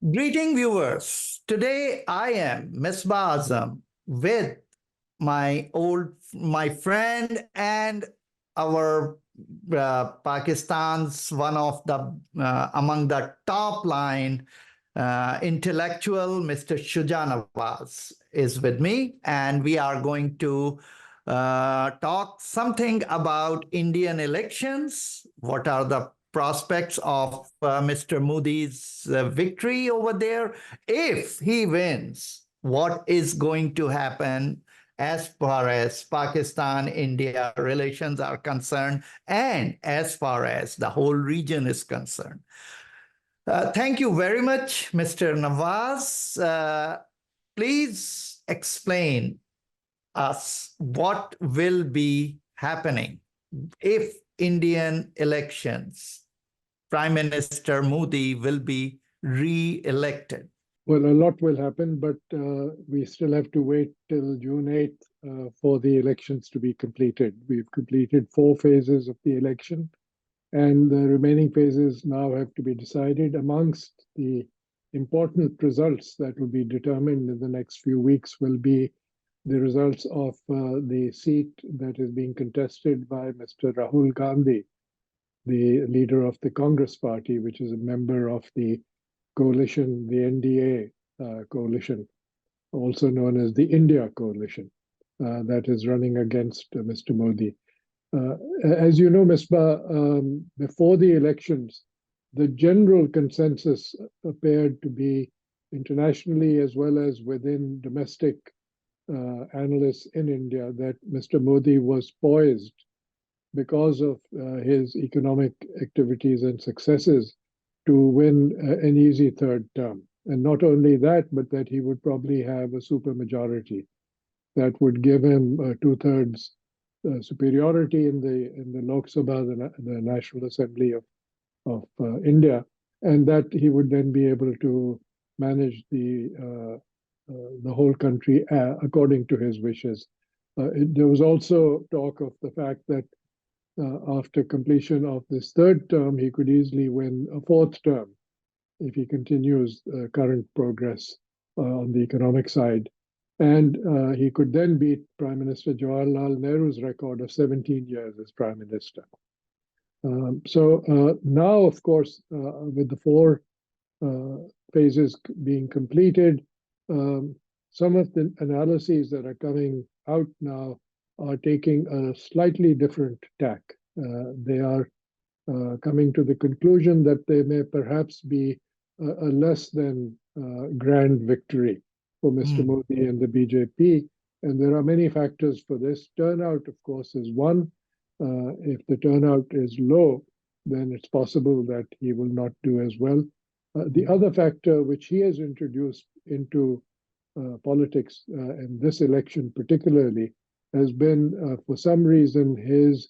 Greeting viewers. Today I am Misbah Azam with my friend and our Pakistan's one of the among the top line intellectual, Mr. Shuja Nawaz is with me, and we are going to talk something about Indian elections. What are the prospects of Mr. Modi's victory over there? If he wins, what is going to happen as far as Pakistan India relations are concerned, and as far as the whole region is concerned? Thank you very much, Mr. Nawaz. Please explain us what will be happening if Indian elections, Prime Minister Modi will be re-elected. Well, a lot will happen, but we still have to wait till June 8th for the elections to be completed. We've completed 4 phases of the election, and the remaining phases now have to be decided. Amongst the important results that will be determined in the next few weeks will be the results of the seat that is being contested by Mr. Rahul Gandhi, the leader of the Congress Party, which is a member of the coalition, the NDA coalition, also known as the India coalition, that is running against Mr. Modi. As you know, Misbah, before the elections, the general consensus appeared to be internationally as well as within domestic analysts in India that Mr. Modi was poised because of his economic activities and successes to win an easy third term. And not only that, but that he would probably have a supermajority that would give him 2/3 superiority in the Lok Sabha, the National Assembly of India, and that he would then be able to manage the whole country according to his wishes. There was also talk of the fact that after completion of this third term, he could easily win a fourth term if he continues current progress on the economic side. And he could then beat Prime Minister Jawaharlal Nehru's record of 17 years as Prime Minister. So now, of course, with the 4 phases being completed, some of the analyses that are coming out now are taking a slightly different tack. They are coming to the conclusion that there may perhaps be a less than grand victory for Mr. Modi and the BJP. And there are many factors for this. Turnout, of course, is one. If the turnout is low, then it's possible that he will not do as well. The other factor which he has introduced into politics in this election particularly has been, for some reason, his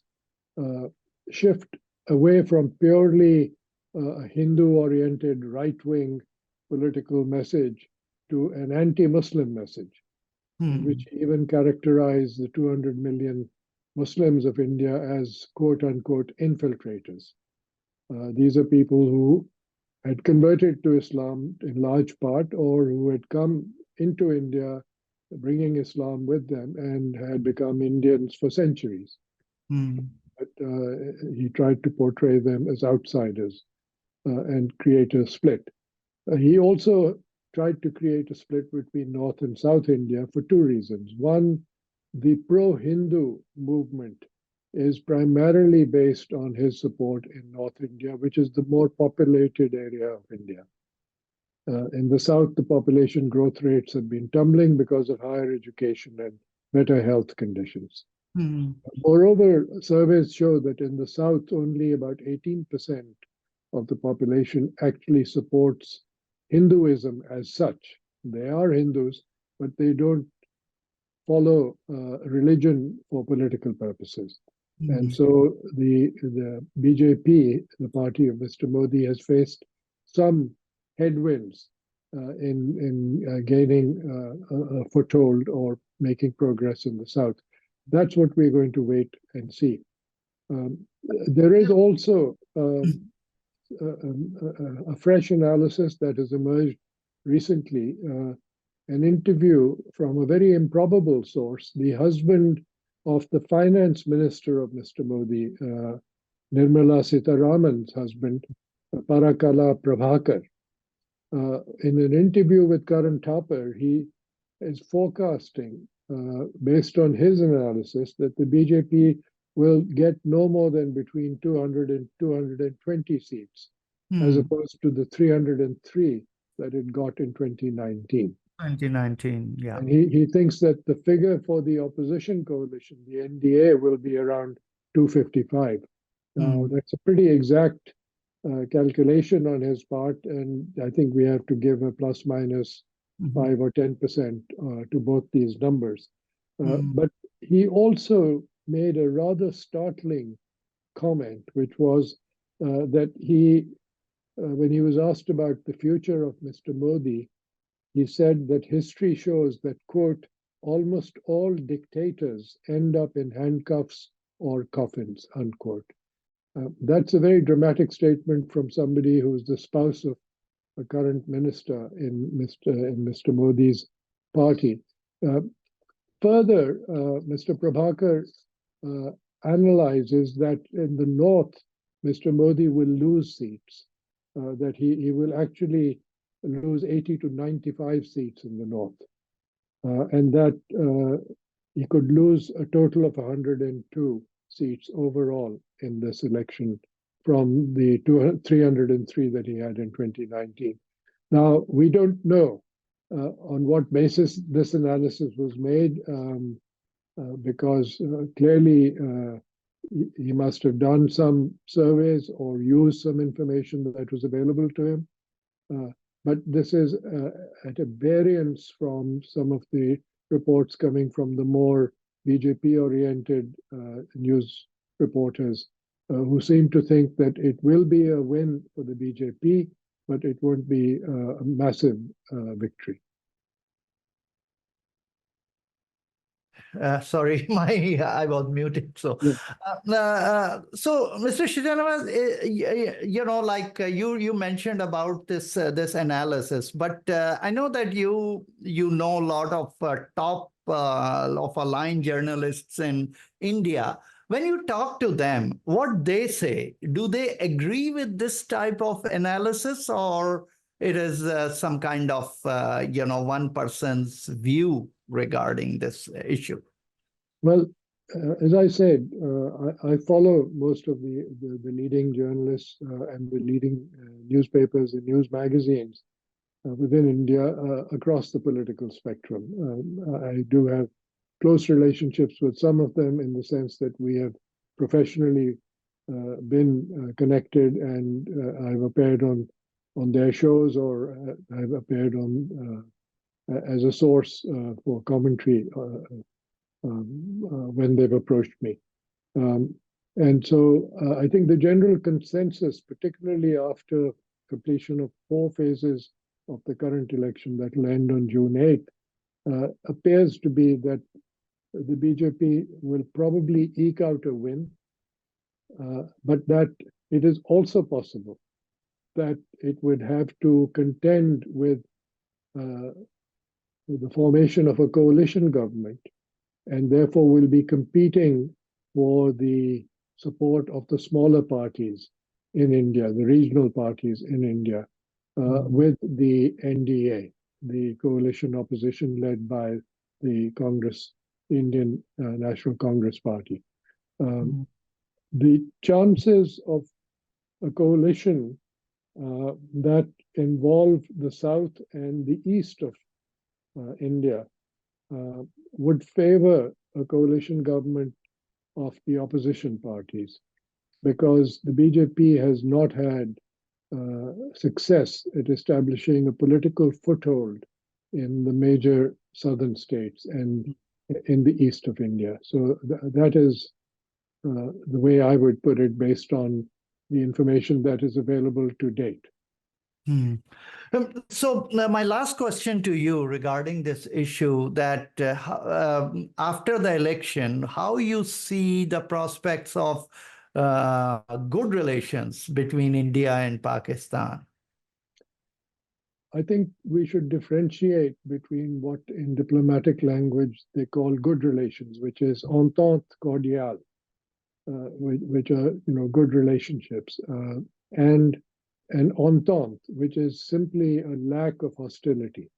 shift away from purely a Hindu-oriented right-wing political message to an anti-Muslim message, which even characterized the 200 million Muslims of India as quote-unquote infiltrators. These are people who had converted to Islam in large part, or who had come into India bringing Islam with them and had become Indians for centuries. But he tried to portray them as outsiders and create a split. He also tried to create a split between North and South India for 2 reasons. One, the pro-Hindu movement is primarily based on his support in North India, which is the more populated area of India. In the South, the population growth rates have been tumbling because of higher education and better health conditions. Moreover, surveys show that in the South, only about 18% of the population actually supports Hinduism as such. They are Hindus, but they don't follow religion for political purposes. And so the BJP, the party of Mr. Modi, has faced some headwinds in gaining a foothold or making progress in the South. That's what we're going to wait and see. There is also a fresh analysis that has emerged recently, an interview from a very improbable source, the husband of the finance minister of Mr. Modi, Nirmala Sitharaman's husband, Parakala Prabhakar. In an interview with Karan Thapar, he is forecasting, based on his analysis, that the BJP will get no more than between 200 and 220 seats, as opposed to the 303 that it got in 2019. 2019, yeah. And he thinks that the figure for the opposition coalition, the NDA, will be around 255. Now, that's a pretty exact calculation on his part, and I think we have to give a plus minus 5 or 10% to both these numbers. But he also made a rather startling comment, which was that when he was asked about the future of Mr. Modi, he said that history shows that, quote, almost all dictators end up in handcuffs or coffins, unquote. That's a very dramatic statement from somebody who's the spouse of a current minister in Mr. Modi's party. Further, Mr. Prabhakar analyzes that in the north, Mr. Modi will lose seats, that he will actually lose 80 to 95 seats in the north, and that he could lose a total of 102 seats overall in this election from the 303 that he had in 2019. Now, we don't know on what basis this analysis was made, because clearly he must have done some surveys or used some information that was available to him. But this is at a variance from some of the reports coming from the more BJP-oriented news reporters who seem to think that it will be a win for the BJP, but it won't be a massive victory. Sorry, I was muted. So, Mr. Shijanavas, you mentioned about this analysis, but I know that you know a lot of top of aligned journalists in India. When you talk to them, what they say, do they agree with this type of analysis, or it is some kind of one person's view regarding this issue? Well, as I said, I follow most of the leading journalists and the leading newspapers and news magazines within India across the political spectrum. I do have close relationships with some of them in the sense that we have professionally been connected, and I've appeared on their shows, or I've appeared on as a source for commentary when they've approached me. And so I think the general consensus, particularly after completion of 4 phases of the current election that will end on June 8th, appears to be that the BJP will probably eke out a win, but that it is also possible that it would have to contend with the formation of a coalition government, and therefore will be competing for the support of the smaller parties in India, the regional parties in India, with the NDA, the coalition opposition led by the Congress, Indian National Congress Party. The chances of a coalition that involve the south and the east of India would favor a coalition government of the opposition parties, because the BJP has not had success at establishing a political foothold in the major southern states and in the east of India. So that is the way I would put it based on the information that is available to date. So my last question to you regarding this issue, that after the election, how you see the prospects of good relations between India and Pakistan? I think we should differentiate between what in diplomatic language they call good relations, which is entente cordiale, which are good relationships, and an entente, which is simply a lack of hostility.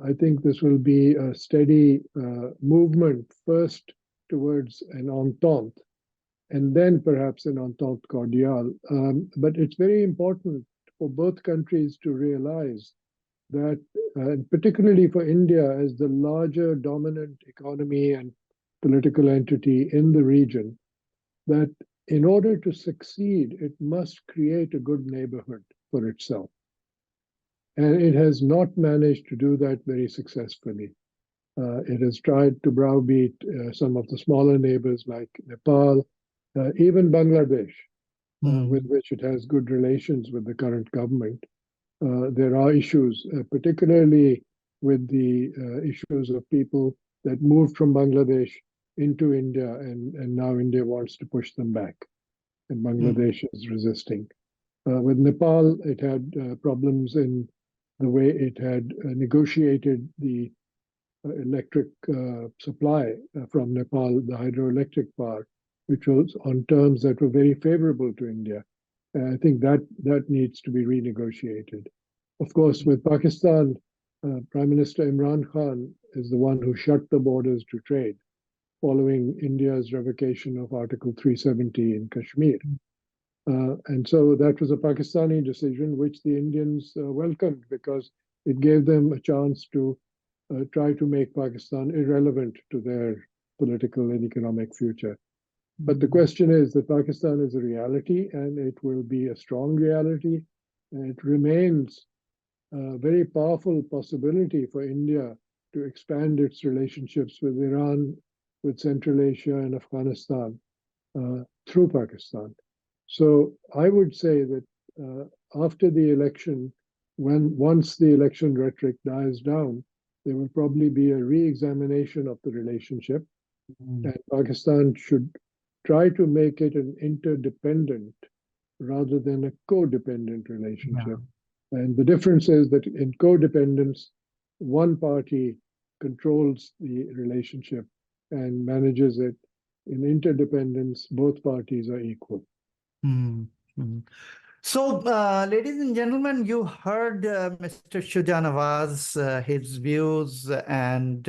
I think this will be a steady movement first towards an entente and then perhaps an entente cordiale. But it's very important for both countries to realize that, and particularly for India as the larger dominant economy and political entity in the region, that in order to succeed, it must create a good neighborhood for itself. And it has not managed to do that very successfully. It has tried to browbeat some of the smaller neighbors like Nepal, even Bangladesh, with which it has good relations with the current government. There are issues, particularly with the issues of people that moved from Bangladesh into India, and now India wants to push them back, and Bangladesh is resisting. With Nepal, it had problems in the way it had negotiated the electric supply from Nepal, the hydroelectric power, which was on terms that were very favorable to India. I think that needs to be renegotiated. Of course, with Pakistan, Prime Minister Imran Khan is the one who shut the borders to trade following India's revocation of Article 370 in Kashmir. And so that was a Pakistani decision, which the Indians welcomed because it gave them a chance to try to make Pakistan irrelevant to their political and economic future. But the question is that Pakistan is a reality, and it will be a strong reality. And it remains a very powerful possibility for India to expand its relationships with Iran, with Central Asia and Afghanistan through Pakistan. So I would say that after the election, once the election rhetoric dies down, there will probably be a re-examination of the relationship, and Pakistan should try to make it an interdependent rather than a codependent relationship. Yeah. And the difference is that in codependence, one party controls the relationship and manages it. In interdependence, both parties are equal. So, ladies and gentlemen, you heard Mr. Shuja Nawaz, his views, and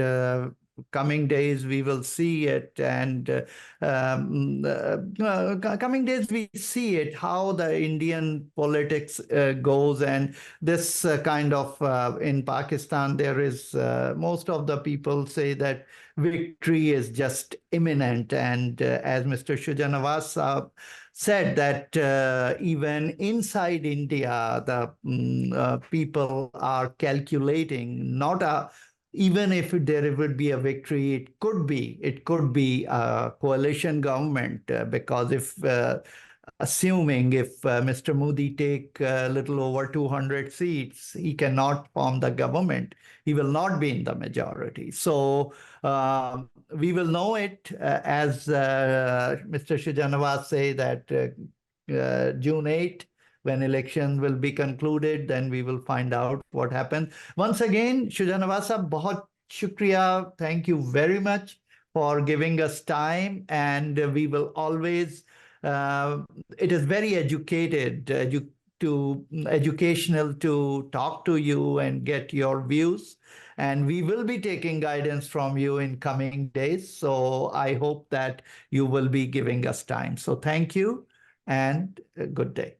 coming days we will see it, and coming days we see it, how the Indian politics goes, and this kind of, in Pakistan, there is, most of the people say that victory is just imminent, and as Mr. Shuja Nawaz said that even inside India, the people are calculating not even if there would be a victory, it could be a coalition government because if assuming if Mr. Modi take a little over 200 seats, he cannot form the government. He will not be in the majority. So we will know it as Mr. Shuja Nawaz say that June 8, when election will be concluded, then we will find out what happens. Once again, Shuja Nawaz sahab, बहुत shukriya. Thank you very much for giving us time, and we will always. It is very educational to talk to you and get your views. And we will be taking guidance from you in coming days. So I hope that you will be giving us time. So thank you and good day.